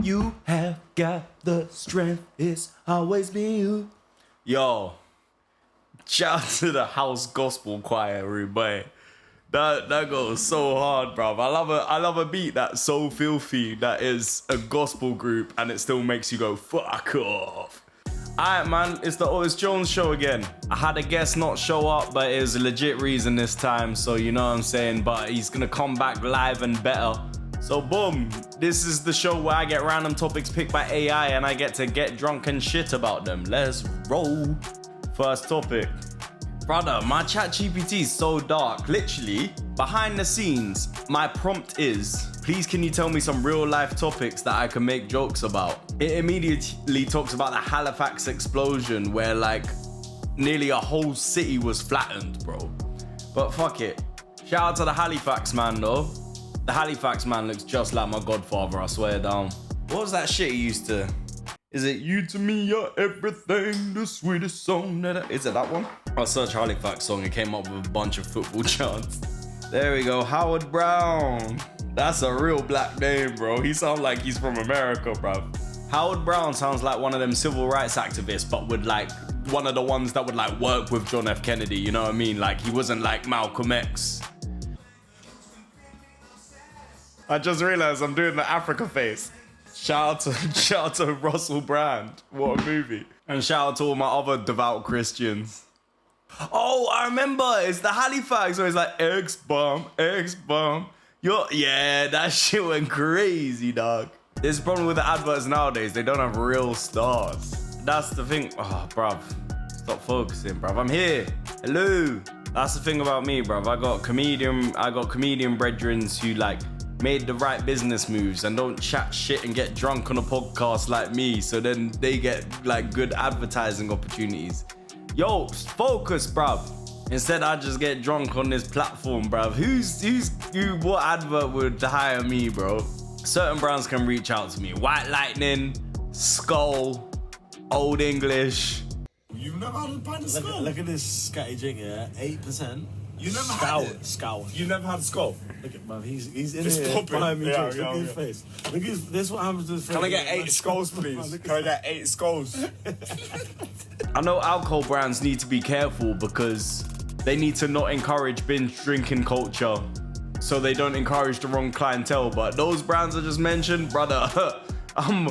You have got the strength, it's always been you. Yo, shout out to the house gospel choir, everybody. That goes so hard, bruv. I love a beat that's so filthy that is a gospel group and it still makes you go, fuck off. Alright, man, it's the Otis Jones show again. I had a guest not show up, but it was a legit reason this time, so you know what I'm saying, but he's gonna come back live and better. So boom, this is the show where I get random topics picked by AI and I get to get drunk and shit about them. Let's roll. First topic. Brother, my ChatGPT is so dark. Literally, behind the scenes, my prompt is, please can you tell me some real life topics that I can make jokes about? It immediately talks about the Halifax explosion where like nearly a whole city was flattened, bro. But fuck it. Shout out to the Halifax man though. The Halifax man looks just like my godfather, I swear down. What was that shit he used to? Is it You To Me, You're Everything, the sweetest song that Is it that one? I searched Halifax song, it came up with a bunch of football chants. There we go, Howard Brown. That's a real black name, bro. He sounds like he's from America, bro. Howard Brown sounds like one of them civil rights activists, but with like one of the ones that would like work with John F. Kennedy, you know what I mean? Like he wasn't like Malcolm X. I just realized I'm doing the Africa face. Shout out to Russell Brand. What a movie. And shout out to all my other devout Christians. Oh, I remember. It's the Halifax where it's like X-bomb. Yeah, that shit went crazy, dog. There's a problem with the adverts nowadays. They don't have real stars. That's the thing. Oh, bruv. Stop focusing, bruv. I'm here. Hello. That's the thing about me, bruv. I got comedian brethrens who like made the right business moves and don't chat shit and get drunk on a podcast like me, so then they get like good advertising opportunities. Yo, focus, bruv. Instead I just get drunk on this platform, bruv. What advert would hire me, bro? Certain brands can reach out to me. White Lightning, Skull, Old English. You've never had a pint of Skull? Look at this scatty jig here, 8%. You never had it? Scowl. You never had Skull? Look at man, he's in It's here popping. behind me. Yeah, Look at his face. Look at this is what happens to his face. Can I get 8 skulls, please? Can I get 8 skulls? I know alcohol brands need to be careful because they need to not encourage binge drinking culture so they don't encourage the wrong clientele, but those brands I just mentioned, brother, I'm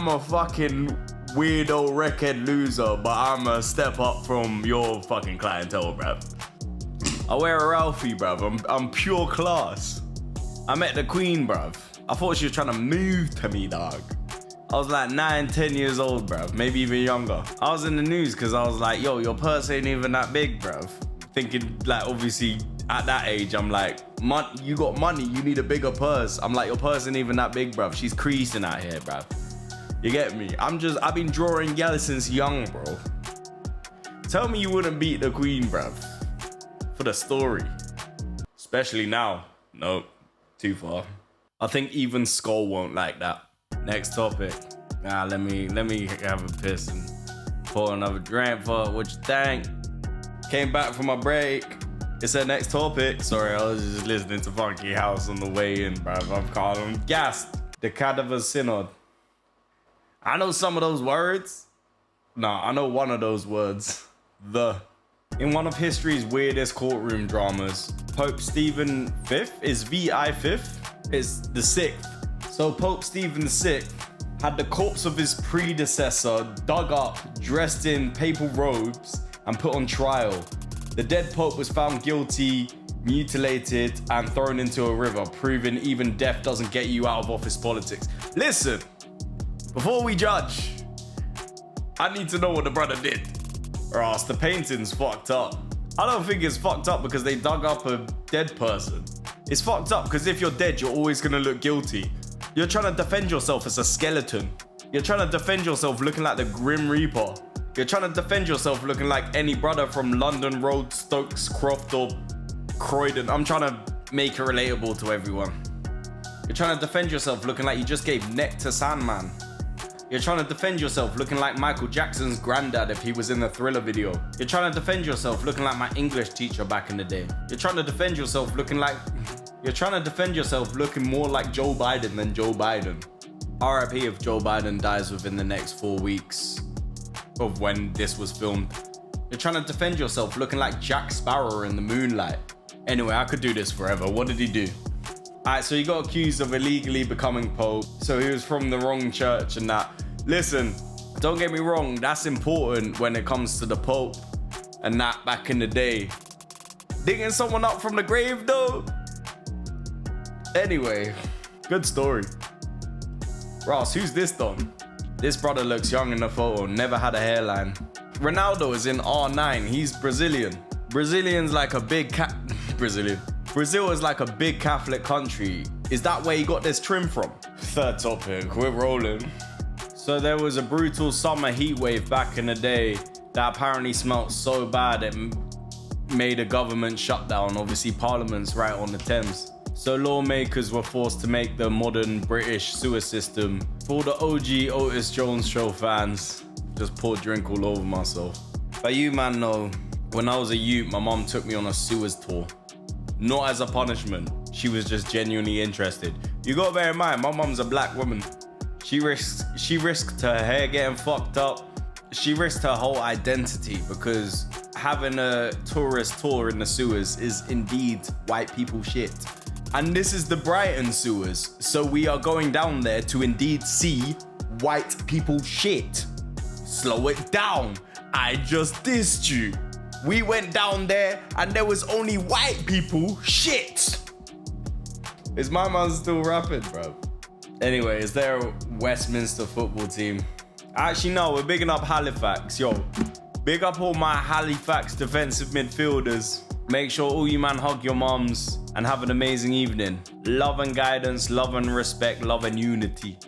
a fucking weirdo record loser, but I'm a step up from your fucking clientele, bruv. I wear a Ralphie, bruv. I'm pure class. I met the queen, bruv. I thought she was trying to move to me, dog. I was like 9, 10 years old, bruv. Maybe even younger. I was in the news because I was like, yo, your purse ain't even that big, bruv. Thinking, like, obviously, at that age, I'm like, you got money, you need a bigger purse. I'm like, your purse ain't even that big, bruv. She's creasing out here, bruv. You get me? I've been drawing gal since young, bro. Tell me you wouldn't beat the queen, bruv. For the story. Especially now. Nope, too far. I think even Skull won't like that. Next topic. Let me have a piss and pour another drink for what you think. Came back from my break. It's our next topic. Sorry, I was just listening to Funky House on the way in, bruv. I'm calling gassed. The Cadaver Synod. I know some of those words. Nah, I know one of those words. In one of history's weirdest courtroom dramas, Pope Stephen V is VI Fifth, is the 6th. So Pope Stephen VI had the corpse of his predecessor dug up, dressed in papal robes, and put on trial. The dead Pope was found guilty, mutilated, and thrown into a river, proving even death doesn't get you out of office politics. Listen, before we judge, I need to know what the brother did, or else the painting's fucked up. I don't think it's fucked up because they dug up a dead person. It's fucked up because if you're dead, you're always gonna look guilty. You're trying to defend yourself as a skeleton. You're trying to defend yourself looking like the Grim Reaper. You're trying to defend yourself looking like any brother from London Road, Stokes, Croft, or Croydon. I'm trying to make it relatable to everyone. You're trying to defend yourself looking like you just gave neck to Sandman. You're trying to defend yourself looking like Michael Jackson's granddad if he was in the Thriller video. You're trying to defend yourself looking like my English teacher back in the day. You're trying to defend yourself looking more like Joe Biden than Joe Biden. RIP if Joe Biden dies within the next 4 weeks of when this was filmed. You're trying to defend yourself looking like Jack Sparrow in the moonlight. Anyway, I could do this forever. What did he do? Alright, so he got accused of illegally becoming Pope. So he was from the wrong church and that. Listen, don't get me wrong, that's important when it comes to the Pope and that back in the day. Digging someone up from the grave though? Anyway, good story. Ross, who's this don? This brother looks young in the photo, never had a hairline. Ronaldo is in R9, he's Brazilian. Brazilian's like a big Brazil is like a big Catholic country. Is that where he got this trim from? Third topic, we're rolling. So there was a brutal summer heat wave back in the day that apparently smelt so bad it made a government shutdown. Obviously Parliament's right on the Thames. So lawmakers were forced to make the modern British sewer system. For all the OG Otis Jones show fans, just poured drink all over myself. But you man know, when I was a youth, my mom took me on a sewers tour. Not as a punishment, she was just genuinely interested. You gotta bear in mind, my mom's a black woman. She risked her hair getting fucked up. She risked her whole identity because having a tourist tour in the sewers is indeed white people shit. And this is the Brighton sewers, so we are going down there to indeed see white people shit. Slow it down, I just dissed you. We went down there and there was only white people shit. Is my man still rapping, bro? Anyway, is there a Westminster football team? Actually, no, we're bigging up Halifax. Yo, big up all my Halifax defensive midfielders. Make sure all you man hug your moms and have an amazing evening. Love and guidance, love and respect, love and unity.